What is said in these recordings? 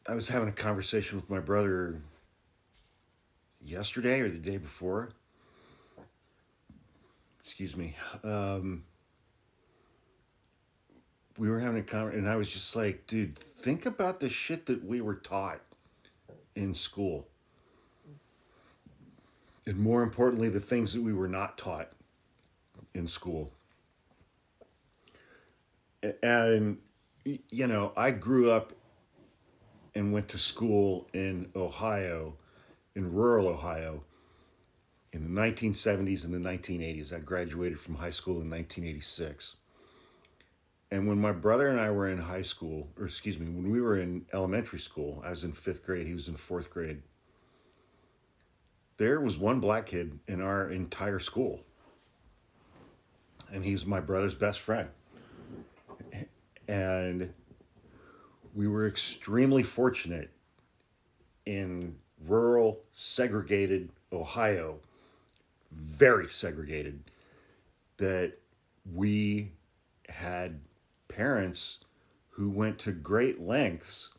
I was having a conversation with my brother yesterday or the day before. Excuse me. Um, we were having a conversation, and I was just like, dude, think about the shit that we were taught in school. And more importantly, the things that we were not taught in school. And, I grew up and went to school in Ohio, in rural Ohio, in the 1970s and the 1980s. I graduated from high school in 1986. And when my brother and I were in high school, or excuse me, when we were in elementary school, I was in fifth grade, he was in fourth grade. There was one black kid in our entire school, and he's my brother's best friend. And we were extremely fortunate in rural, segregated Ohio, very segregated, that we had parents who went to great lengths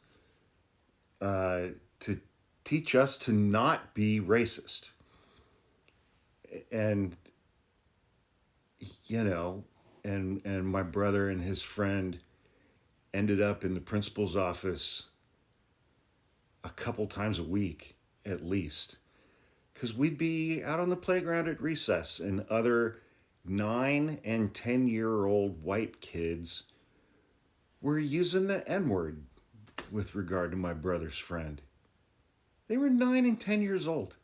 to teach us to not be racist. And you know, and my brother and his friend ended up in the principal's office a couple times a week at least, because we'd be out on the playground at recess, and other 9 and 10-year-old white kids were using the N word with regard to my brother's friend. They were 9 and 10 years old.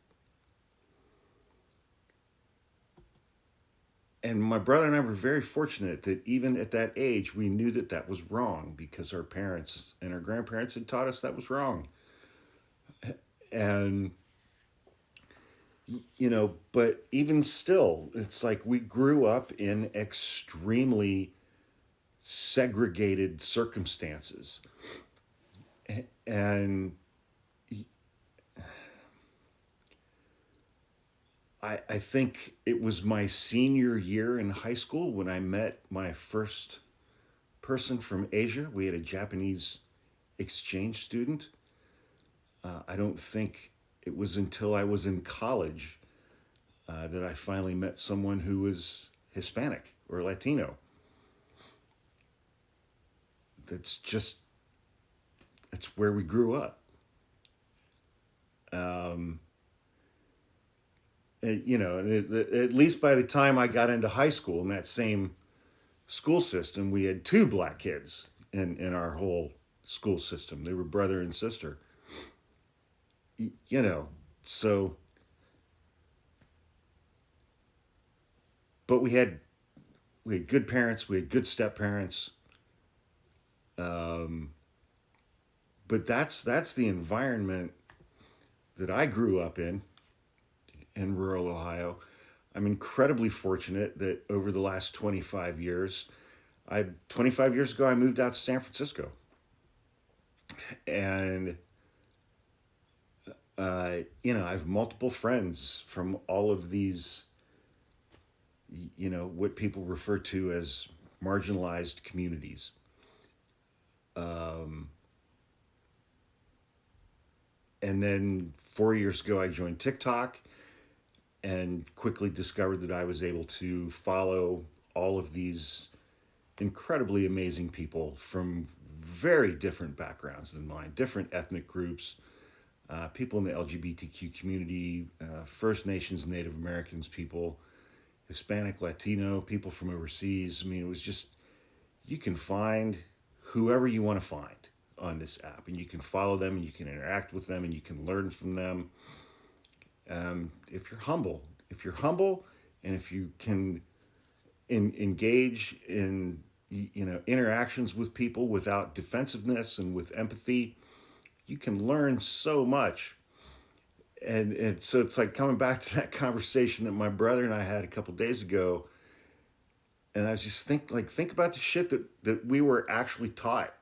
And my brother and I were very fortunate that even at that age, we knew that that was wrong because our parents and our grandparents had taught us that was wrong. And, but even still, it's like we grew up in extremely segregated circumstances. And I think it was my senior year in high school when I met my first person from Asia. We had a Japanese exchange student. I don't think it was until I was in college that I finally met someone who was Hispanic or Latino. That's just, that's where we grew up. Um, at least by the time I got into high school in that same school system, we had two black kids in our whole school system. They were brother and sister. You know, so, but we had good parents, we had good step parents. Um, but that's the environment that I grew up in rural Ohio. I'm incredibly fortunate that over the last 25 years, 25 years ago I moved out to San Francisco. And I have multiple friends from all of these, what people refer to as marginalized communities. Um, and then 4 years ago, I joined TikTok and quickly discovered that I was able to follow all of these incredibly amazing people from very different backgrounds than mine, different ethnic groups, people in the LGBTQ community, First Nations, Native Americans, people, Hispanic, Latino, people from overseas. I mean, it was just, you can find whoever you want to find on this app, and you can follow them, and you can interact with them, and you can learn from them. If you're humble, and if you can engage in interactions with people without defensiveness and with empathy, you can learn so much. And so it's like coming back to that conversation that my brother and I had a couple days ago, and I was just think about the shit that we were actually taught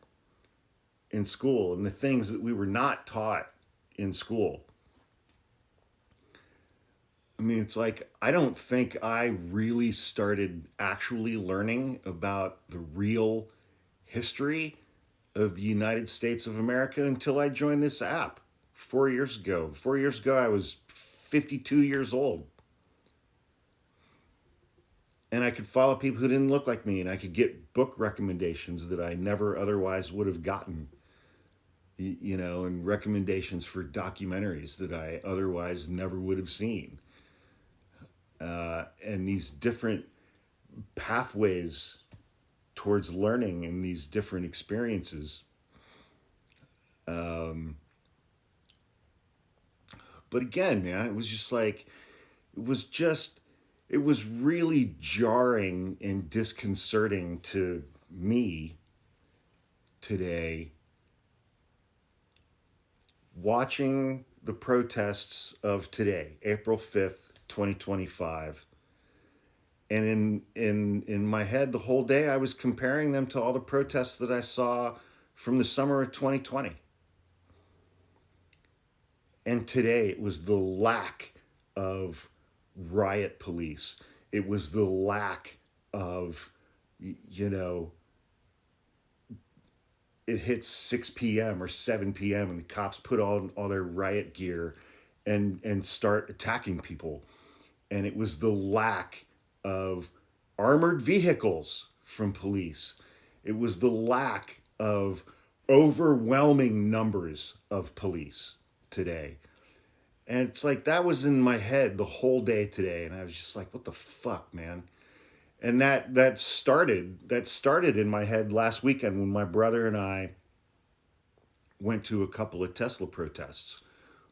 in school and the things that we were not taught in school. I mean, it's like I don't think I really started actually learning about the real history of the United States of America until I joined this app 4 years ago. 4 years ago, I was 52 years old. And I could follow people who didn't look like me, and I could get book recommendations that I never otherwise would have gotten, and recommendations for documentaries that I otherwise never would have seen. And these different pathways towards learning and these different experiences. But again, man, it was really jarring and disconcerting to me today watching the protests of today, April 5th, 2025. And in my head the whole day I was comparing them to all the protests that I saw from the summer of 2020. And today it was the lack of riot police. It was the lack of, it hits 6 p.m. or 7 p.m. and the cops put on all their riot gear and start attacking people. And it was the lack of armored vehicles from police. It was the lack of overwhelming numbers of police today. And it's like that was in my head the whole day today. And I was just like, what the fuck, man? And that started in my head last weekend when my brother and I went to a couple of Tesla protests,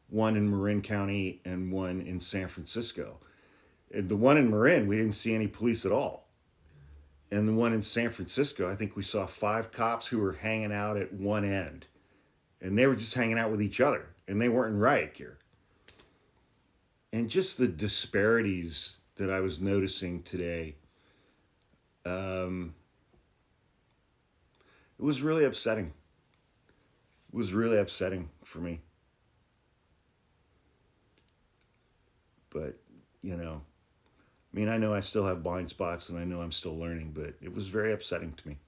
one in Marin County and one in San Francisco. And the one in Marin, we didn't see any police at all. And the one in San Francisco, I think we saw 5 cops who were hanging out at one end. And they were just hanging out with each other. And they weren't in riot gear. And just the disparities that I was noticing today, it was really upsetting. It was really upsetting for me. But, I know I still have blind spots and I know I'm still learning, but it was very upsetting to me.